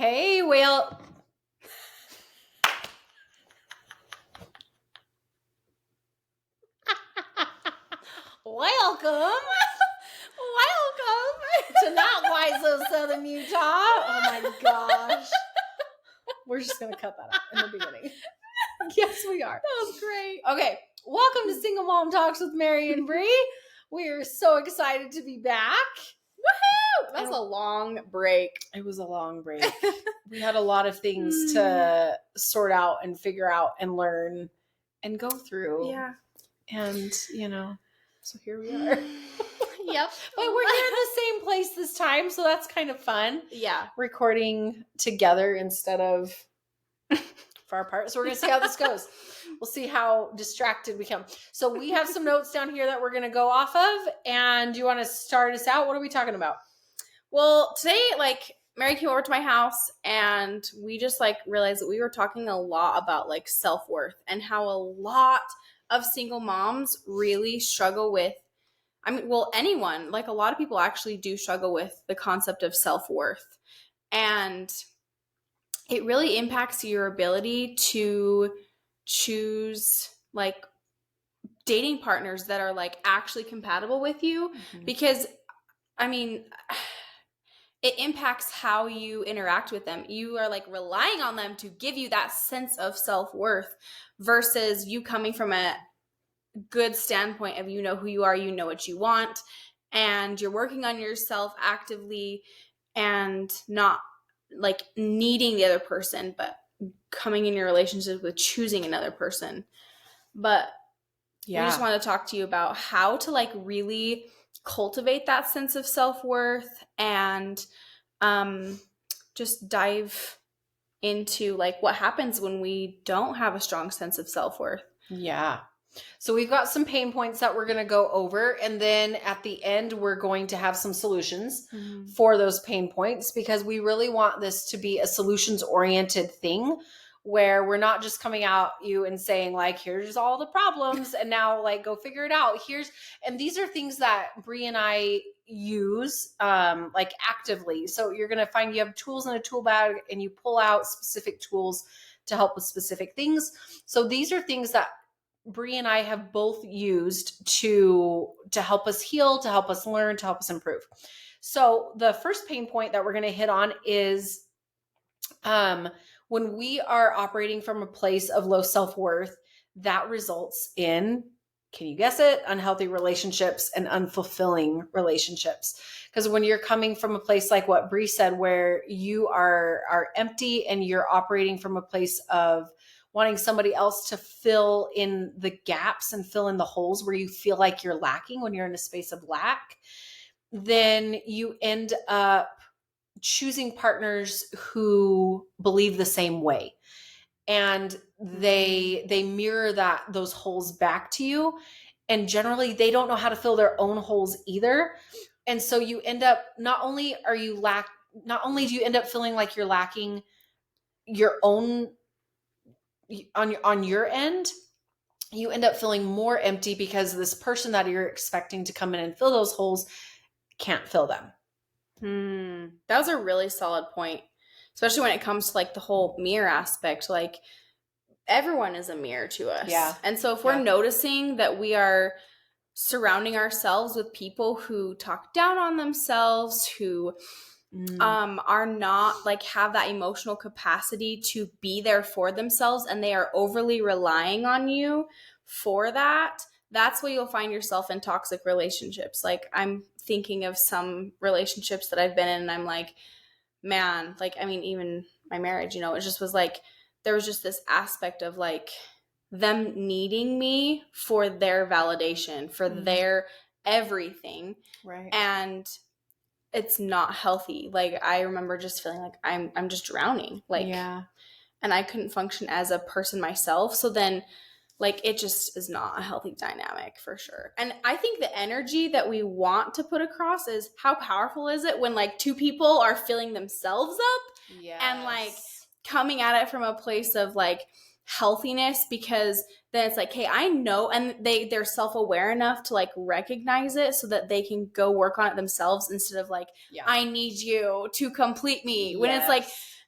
Hey, well, welcome to Not Quite So Southern Utah. Oh my gosh. We're just going to cut that out in the beginning. Yes, we are. That was great. Okay, welcome to Single Mom Talks with Mary and Bree. We are so excited to be back. Woohoo! That was a long break. It was a long break. We had a lot of things to sort out and figure out and learn and go through. Yeah. And, so here we are. Yep. But we're here in the same place this time, so that's kind of fun. Yeah. Recording together instead of far apart. So we're going to see how this goes. We'll see how distracted we come. So we have some notes down here that we're going to go off of. And do you want to start us out? What are we talking about? Well, today, Mary came over to my house and we just, realized that we were talking a lot about, self-worth and how a lot of single moms really struggle with, anyone, a lot of people actually do struggle with the concept of self-worth. And it really impacts your ability to choose, dating partners that are, actually compatible with you. Mm-hmm. Because, it impacts how you interact with them. You are relying on them to give you that sense of self-worth versus you coming from a good standpoint of you know who you are, you know what you want, and you're working on yourself actively and not needing the other person, but coming in your relationship with choosing another person. But we just want to talk to you about how to really cultivate that sense of self-worth and just dive into what happens when we don't have a strong sense of self-worth. Yeah. So we've got some pain points that we're going to go over. And then at the end, we're going to have some solutions for those pain points, because we really want this to be a solutions-oriented thing where we're not just coming out you and saying here's all the problems and now go figure it out. And these are things that Bree and I use actively. So you're going to find you have tools in a tool bag and you pull out specific tools to help with specific things. So these are things that Bree and I have both used to help us heal, to help us learn, to help us improve. So the first pain point that we're going to hit on is when we are operating from a place of low self-worth, that results in, can you guess it, unhealthy relationships and unfulfilling relationships. Because when you're coming from a place like what Bree said, where you are empty and you're operating from a place of wanting somebody else to fill in the gaps and fill in the holes where you feel like you're lacking when you're in a space of lack, then you end up choosing partners who believe the same way. And they mirror those holes back to you. And generally they don't know how to fill their own holes either. And so you end up, not only do you end up feeling like you're lacking your own on your end, you end up feeling more empty because this person that you're expecting to come in and fill those holes can't fill them. That was a really solid point, especially when it comes to the whole mirror aspect. Everyone is a mirror to us. Yeah. And so if we're noticing that we are surrounding ourselves with people who talk down on themselves, who are not have that emotional capacity to be there for themselves, and they are overly relying on you for that, that's where you'll find yourself in toxic relationships. I'm thinking of some relationships that I've been in, and I'm man, even my marriage, it just was there was just this aspect of them needing me for their validation, for their everything. Right. And it's not healthy. I remember just feeling I'm just drowning. And I couldn't function as a person myself. So then it just is not a healthy dynamic for sure. And I think the energy that we want to put across is how powerful is it when two people are filling themselves up and coming at it from a place of healthiness, because then it's hey, I know, and they're self-aware enough to recognize it so that they can go work on it themselves instead of I need you to complete me. When it's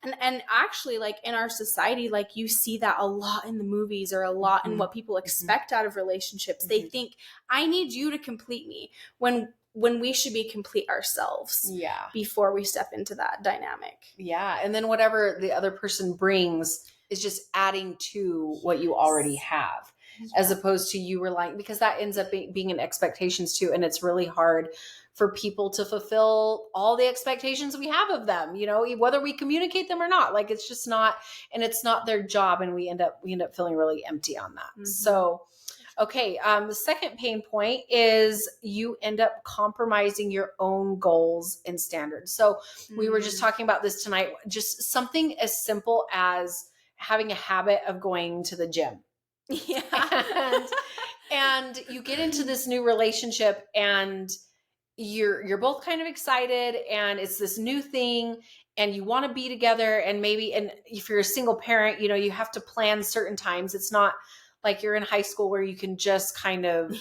And actually, like in our society, like you see that a lot in the movies or a lot in what people expect out of relationships. They think, I need you to complete me, when we should be complete ourselves Yeah. before we step into that dynamic. Yeah. And then whatever the other person brings is just adding to what you already have, as opposed to you relying, because that ends up being an expectations too. And it's really hard for people to fulfill all the expectations we have of them, you know, whether we communicate them or not. Like it's just not, and it's not their job. And we end up feeling really empty on that. So, okay. The second pain point is you end up compromising your own goals and standards. So we were just talking about this tonight, just something as simple as having a habit of going to the gym. Yeah. And you get into this new relationship and you're both kind of excited and it's this new thing and you want to be together, and if you're a single parent, you know, you have to plan certain times. It's not like you're in high school where you can just kind of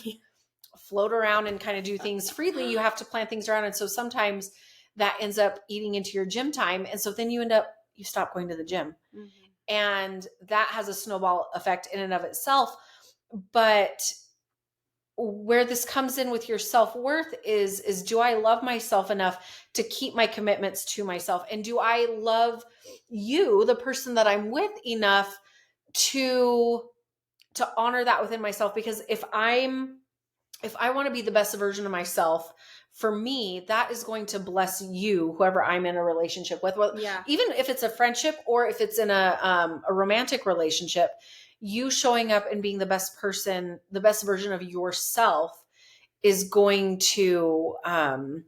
float around and kind of do things freely. You have to plan things around. And so sometimes that ends up eating into your gym time. And so then you stop going to the gym. And that has a snowball effect in and of itself. But where this comes in with your self-worth is do I love myself enough to keep my commitments to myself? And do I love you, the person that I'm with, enough to honor that within myself? Because if I want to be the best version of myself, for me, that is going to bless you, whoever I'm in a relationship with. Well, even if it's a friendship or if it's in a romantic relationship, you showing up and being the best person, the best version of yourself is going to help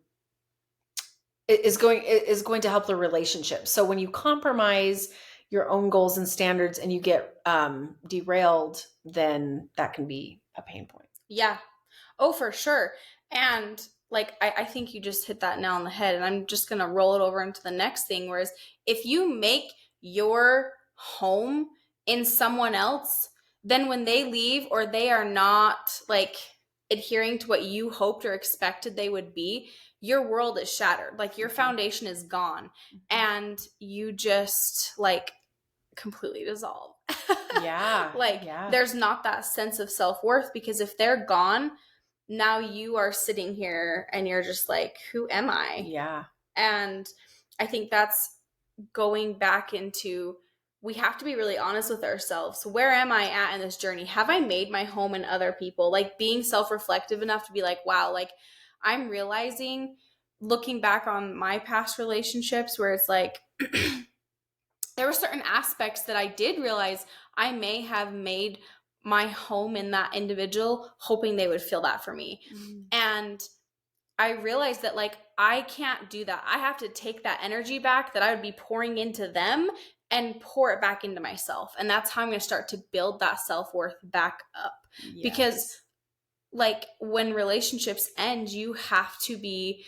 the relationship. So when you compromise your own goals and standards and you get derailed, then that can be a pain point. Yeah. Oh, for sure. And like, I think you just hit that nail on the head, and I'm just going to roll it over into the next thing. Whereas if you make your home in someone else, then when they leave or they are not like adhering to what you hoped or expected they would be, your world is shattered. Like your foundation is gone and you just like completely dissolve. Yeah. There's not that sense of self-worth, because if they're gone, now you are sitting here and you're just like, who am I? Yeah. And I think that's going back into, we have to be really honest with ourselves. Where am I at in this journey? Have I made my home in other people? Like being self-reflective enough to be like, wow, like I'm realizing, looking back on my past relationships, where it's like, there were certain aspects that I did realize I may have made my home in that individual, hoping they would feel that for me. And I realized that like, I can't do that. I have to take that energy back that I would be pouring into them and pour it back into myself. And that's how I'm going to start to build that self-worth back up. Yes. Because like when relationships end, you have to be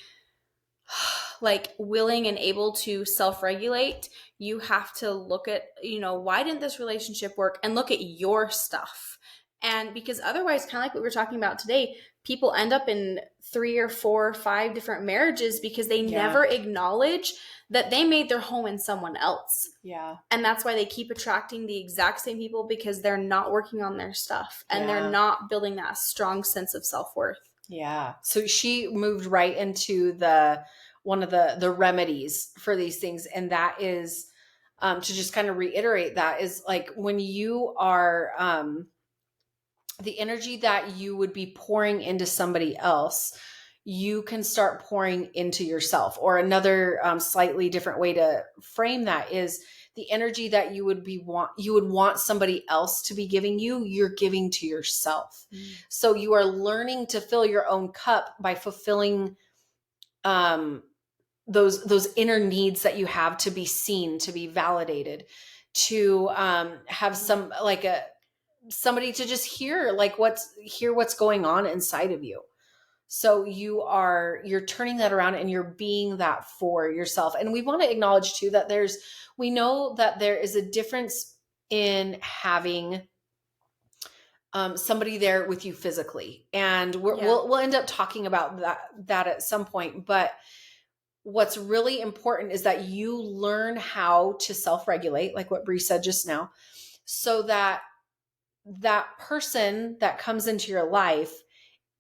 like willing and able to self-regulate. You have to look at, you know, why didn't this relationship work, and look at your stuff. And because otherwise, kind of like what we were talking about today, people end up in 3 or 4 or 5 different marriages because they never acknowledge that they made their home in someone else. Yeah. And that's why they keep attracting the exact same people, because they're not working on their stuff and they're not building that strong sense of self-worth. Yeah. So she moved right into one of the remedies for these things. And that is to just kind of reiterate, that is like when you are the energy that you would be pouring into somebody else, you can start pouring into yourself. Or another slightly different way to frame that is the energy that you would want somebody else to be giving you, you're giving to yourself. So you are learning to fill your own cup by fulfilling those inner needs that you have to be seen, to be validated, to have somebody to just hear what's going on inside of you. So you're turning that around and you're being that for yourself. And we want to acknowledge too that we know that there is a difference in having somebody there with you physically. And we'll end up talking about that at some point. But what's really important is that you learn how to self-regulate, like what Bree said just now, so that that person that comes into your life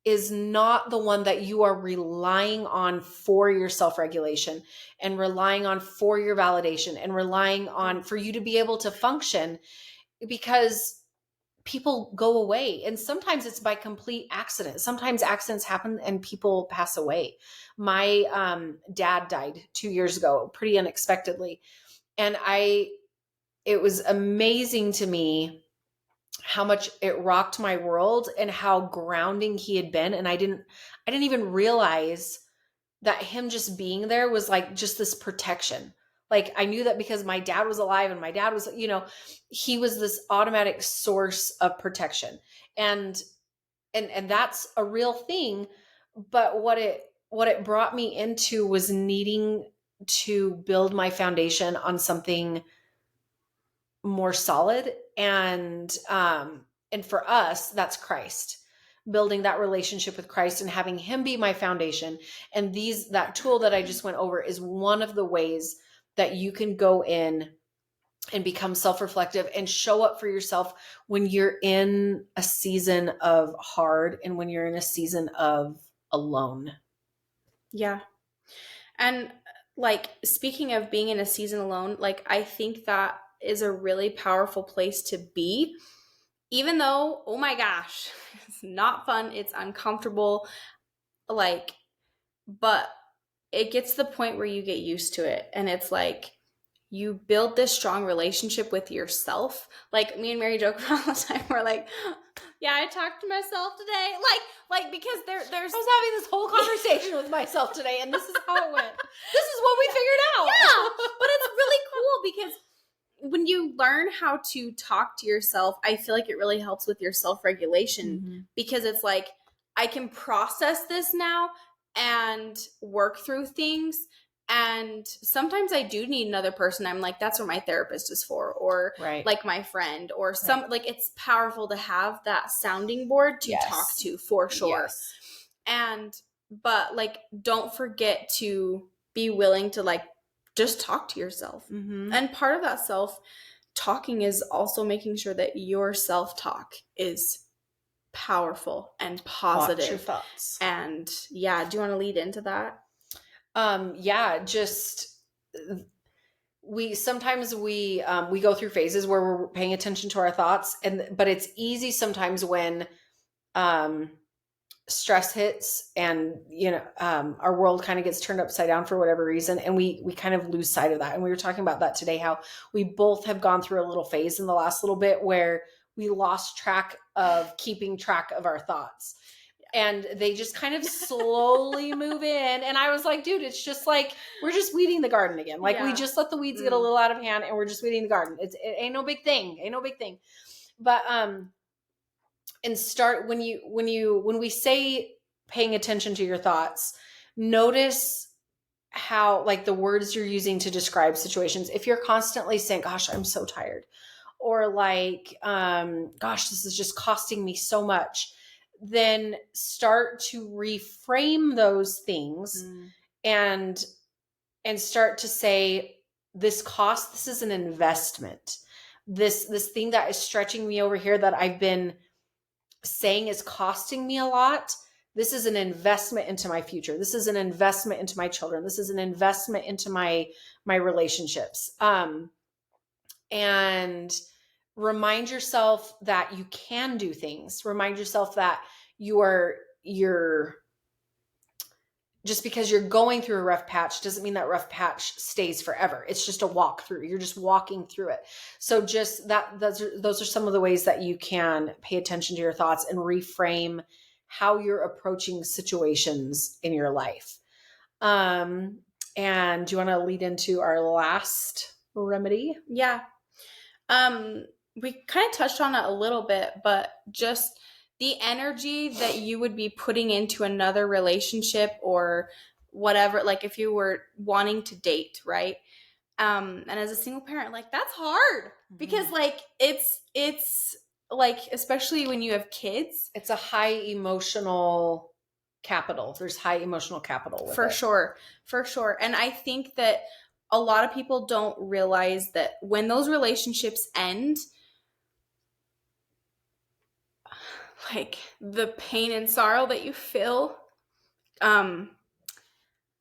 is not the one that you are relying on for your self-regulation and relying on for your validation and relying on for you to be able to function, because people go away, and sometimes it's by complete accident. Sometimes accidents happen and people pass away. My dad died 2 years ago pretty unexpectedly, and it was amazing to me how much it rocked my world and how grounding he had been. And I didn't even realize that him just being there was like just this protection. Like I knew that because my dad was alive and my dad was, he was this automatic source of protection. And that's a real thing. But what it brought me into was needing to build my foundation on something more solid. And for us, that's Christ. Building that relationship with Christ and having him be my foundation. And that tool that I just went over is one of the ways that you can go in and become self-reflective and show up for yourself when you're in a season of hard and when you're in a season of alone. Yeah. And like, speaking of being in a season alone, like, I think that is a really powerful place to be, even though, oh my gosh, it's not fun. It's uncomfortable. Like, but it gets to the point where you get used to it. And it's like, you build this strong relationship with yourself. Like, me and Mary joke around all the time. We're like, yeah, I talked to myself today. Like because there's I was having this whole conversation with myself today, and this is how it went. This is what we figured out. Yeah, but it's really cool because when you learn how to talk to yourself, I feel like it really helps with your self-regulation, because it's like, I can process this now and work through things. And sometimes I do need another person. I'm like, that's what my therapist is for, or Right. like my friend, or some, like, it's powerful to have that sounding board to Yes. talk to, for sure. Yes. But like, don't forget to be willing to like just talk to yourself. And part of that self talking is also making sure that your self talk is powerful and positive. Watch your thoughts. And yeah, do you want to lead into that? Just sometimes we go through phases where we're paying attention to our thoughts, but it's easy sometimes when stress hits and our world kind of gets turned upside down for whatever reason, and we kind of lose sight of that. And we were talking about that today, how we both have gone through a little phase in the last little bit where we lost track of keeping track of our thoughts. And they just kind of slowly move in. And I was like, dude, it's just like, we're just weeding the garden again. Like, we just let the weeds get a little out of hand and we're just weeding the garden. It ain't no big thing. Ain't no big thing. But, and start when we say paying attention to your thoughts, notice how, like, the words you're using to describe situations. If you're constantly saying, gosh, I'm so tired, or like, gosh, this is just costing me so much, then start to reframe those things and start to say, this is an investment. This thing that is stretching me over here that I've been saying is costing me a lot. This is an investment into my future. This is an investment into my children. This is an investment into my relationships. And remind yourself that you can do things. Remind yourself that you're just because you're going through a rough patch doesn't mean that rough patch stays forever. It's just a walk through. You're just walking through it. So just those are some of the ways that you can pay attention to your thoughts and reframe how you're approaching situations in your life. And do you want to lead into our last remedy? Yeah. We kind of touched on it a little bit, but just the energy that you would be putting into another relationship or whatever, like if you were wanting to date, right? And as a single parent, like, that's hard because like it's like, especially when you have kids, it's a high emotional capital. There's high emotional capital with For it. sure. For sure. And I think that a lot of people don't realize that when those relationships end, like the pain and sorrow that you feel,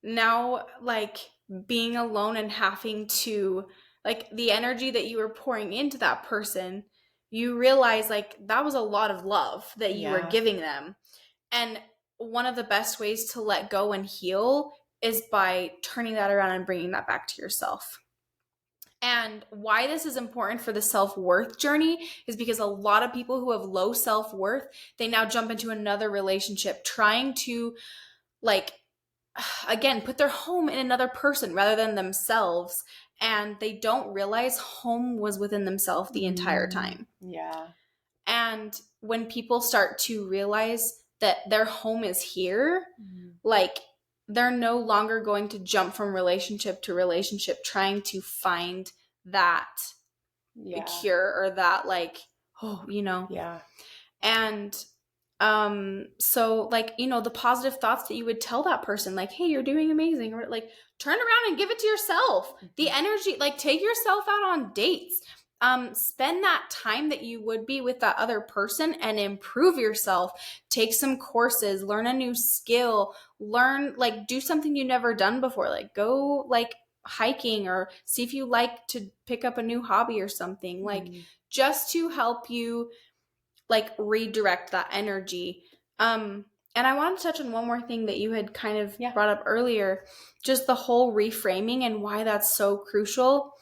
now like being alone and having to, like, the energy that you were pouring into that person, you realize like that was a lot of love that you were Yeah. giving them. And one of the best ways to let go and heal is by turning that around and bringing that back to yourself. And why this is important for the self-worth journey is because a lot of people who have low self-worth, they now jump into another relationship trying to, like, again, put their home in another person rather than themselves. And they don't realize home was within themselves the entire time. Yeah. And when people start to realize that their home is here, like, they're no longer going to jump from relationship to relationship trying to find that cure or that, like, oh, Yeah. And so, like, the positive thoughts that you would tell that person, like, hey, you're doing amazing, or like turn around and give it to yourself. The energy, like, take yourself out on dates. Spend that time that you would be with that other person and improve yourself. Take some courses, learn a new skill, like, do something you've never done before. Like, go, like, hiking, or see if you like to pick up a new hobby or something, like, just to help you, like, redirect that energy. And I want to touch on one more thing that you had kind of brought up earlier, just the whole reframing and why that's so crucial.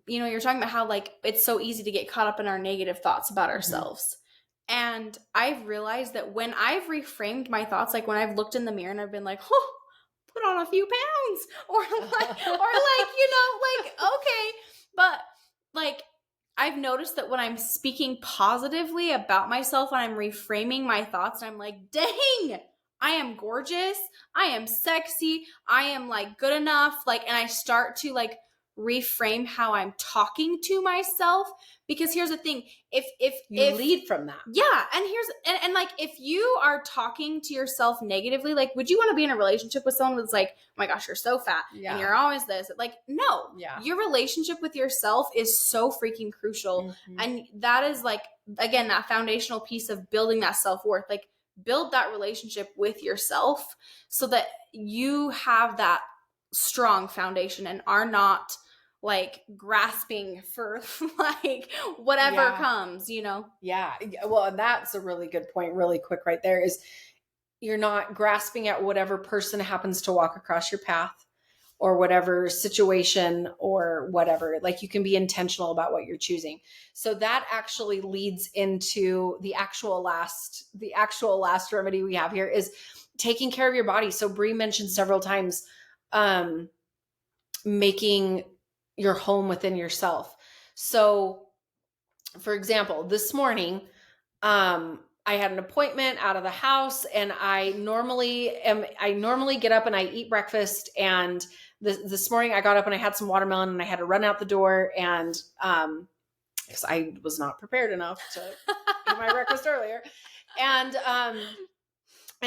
You're talking about how, like, it's so easy to get caught up in our negative thoughts about ourselves. And I've realized that when I've reframed my thoughts, like when I've looked in the mirror and I've been like, oh, put on a few pounds, or like, like, okay, but like, I've noticed that when I'm speaking positively about myself and I'm reframing my thoughts, and I'm like, dang, I am gorgeous, I am sexy, I am, like, good enough, like, and I start to, like, reframe how I'm talking to myself. Because here's the thing, if you lead from that. Yeah. And like, if you are talking to yourself negatively, like, would you want to be in a relationship with someone that's like, oh my gosh, you're so fat and you're always this? Like, no. Your relationship with yourself is so freaking crucial. And that is, like, again, that foundational piece of building that self-worth. Like, build that relationship with yourself so that you have that strong foundation and are not, like, grasping for like whatever comes, Yeah. Well, and that's a really good point, really quick right there, is you're not grasping at whatever person happens to walk across your path or whatever situation or whatever. Like, you can be intentional about what you're choosing. So that actually leads into the actual last remedy we have here is taking care of your body. So Brie mentioned several times, making your home within yourself. So, for example, this morning, I had an appointment out of the house, and I normally get up and I eat breakfast. And this morning I got up and I had some watermelon and I had to run out the door, and because I was not prepared enough to eat my breakfast earlier. And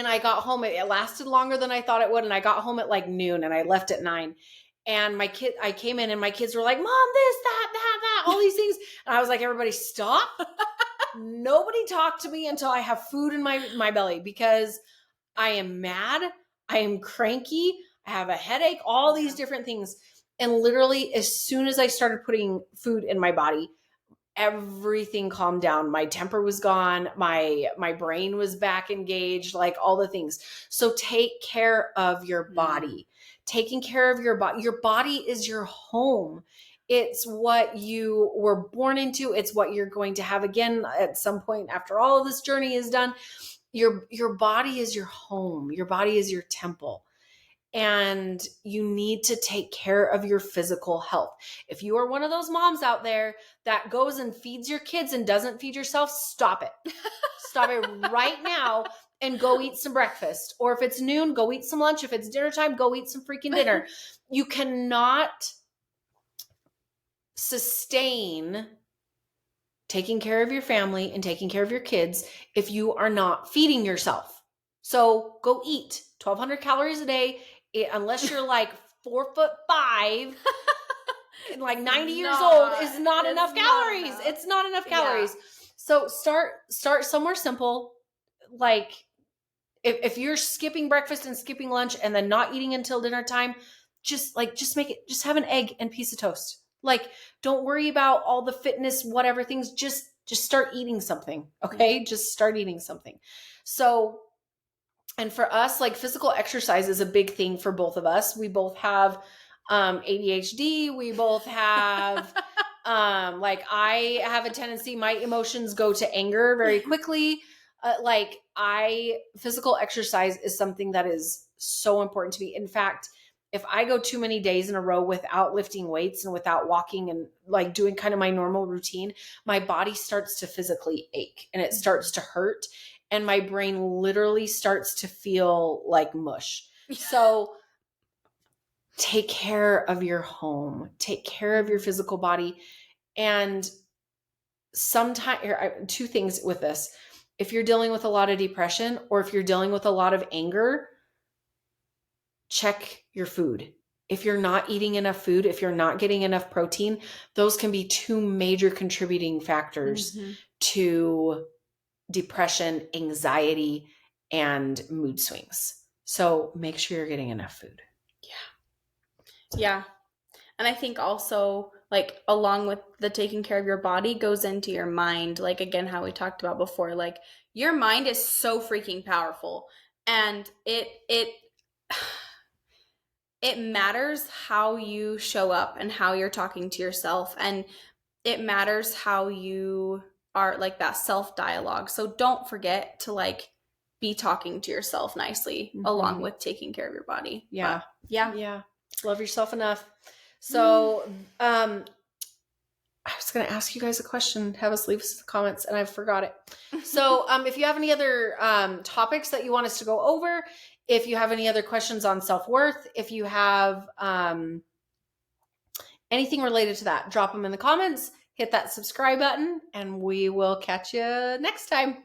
I got home. It lasted longer than I thought it would. And I got home at like noon and I left at 9. And I came in and my kids were like, Mom, this, that, all these things. And I was like, everybody stop. Nobody talk to me until I have food in my belly, because I am mad. I am cranky. I have a headache, all these different things. And literally, as soon as I started putting food in my body, everything calmed down. My temper was gone. My brain was back engaged, like all the things. So take care of your body. Taking care of your body. Your body is your home. It's what you were born into. It's what you're going to have again at some point after all of this journey is done. Your body is your home. Your body is your temple. And you need to take care of your physical health. If you are one of those moms out there that goes and feeds your kids and doesn't feed yourself, stop it. Stop it right now and go eat some breakfast. Or if it's noon, go eat some lunch. If it's dinner time, go eat some freaking dinner. You cannot sustain taking care of your family and taking care of your kids if you are not feeding yourself. So go eat 1,200 calories a day. Unless you're like 4'5" and like 90 years old, is not enough calories. It's not enough calories. So start somewhere simple. Like if you're skipping breakfast and skipping lunch and then not eating until dinner time, just have an egg and piece of toast. Like, don't worry about all the fitness, whatever things, just start eating something. Okay. Just start eating something. So, and for us, like physical exercise is a big thing for both of us. We both have ADHD. We both have, like I have a tendency, my emotions go to anger very quickly. Physical exercise is something that is so important to me. In fact, if I go too many days in a row without lifting weights and without walking and like doing kind of my normal routine, my body starts to physically ache and it starts to hurt. And my brain literally starts to feel like mush. So take care of your home, take care of your physical body. And sometimes, two things with this. If you're dealing with a lot of depression or if you're dealing with a lot of anger, check your food. If you're not eating enough food, if you're not getting enough protein, those can be two major contributing factors to depression, anxiety, and mood swings. So make sure you're getting enough food. Yeah. And I think also, like, along with the taking care of your body goes into your mind. Like, again, how we talked about before, like your mind is so freaking powerful, and it matters how you show up and how you're talking to yourself, and it matters how you are, like that self dialogue. So don't forget to like be talking to yourself nicely along with taking care of your body. Yeah. But, yeah. Love yourself enough. So, I was going to ask you guys a question, have us leave us in the comments, and I forgot it. So, if you have any other topics that you want us to go over, if you have any other questions on self-worth, if you have anything related to that, drop them in the comments, hit that subscribe button, and we will catch you next time.